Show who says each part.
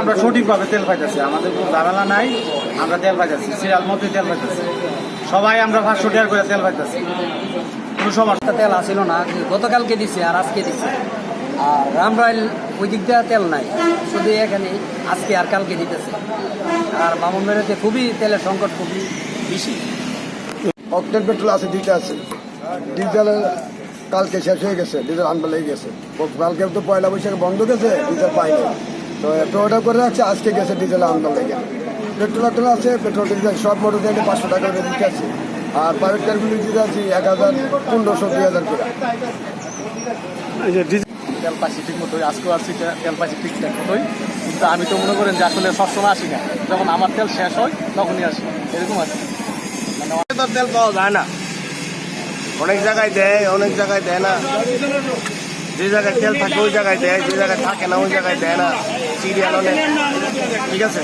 Speaker 1: আমরা সঠিকভাবে তেল পাইতেছি, আমাদের কোনো ঝামেলা নাই, আমরা তেল পাইতেছি, সিরিয়াল মতো তেল পাইতেছি, সবাই আমরা 500 টাকা করে তেল পাইতেছি, কোনো সমস্যা।
Speaker 2: তেল আসিল না, গতকালকে দিছে আর আজকে দিছে। আর রামরাইল ওই দিক দিয়ে তেল নাই, শুধু এখানে আজকে আর কালকে দিতেছে। আর বামনবাড়িতে খুবই তেলের সংকট খুবই বেশি।
Speaker 3: অক্টেন পেট্রোল আছে, দুইটা আছে। ডিজেল কালকে শেষ হয়ে গেছে, ডিজেল আনবা লেগে গেছে। কালকে তো পয়লা বৈশাখে বন্ধ গেছে, ডিজেল পাইনি। তো একটা অর্ডার করে রাখছে, আজকে গেছে ডিজেল আনবা লেগে। পেট্রোল আছে, পেট্রোল ডিজেল সব মোটর দিয়ে 500 টাকা করে দিতে আছে। আর প্রাইভেট কারগুলি দিতে আছি 1000, 1500, 2000 করে।
Speaker 1: তেল পাইছি ঠিক মতোই, আজকেও আসছি তেল পাইছি ঠিকঠাক মতোই, কিন্তু আমি তো মনে করেন যে আসলে সবসময় আসি না, যখন আমার তেল শেষ হয় তখনই আসি, এরকম আছে। মানে
Speaker 4: তেল পাওয়া যায় না, অনেক জায়গায় দেয়, অনেক জায়গায় দেয় না। যে জায়গায় তেল থাকে ওই জায়গায় দেয়, যে জায়গায় থাকে না ওই জায়গায় দেয় না। সিরিয়াল অনেক, ঠিক আছে।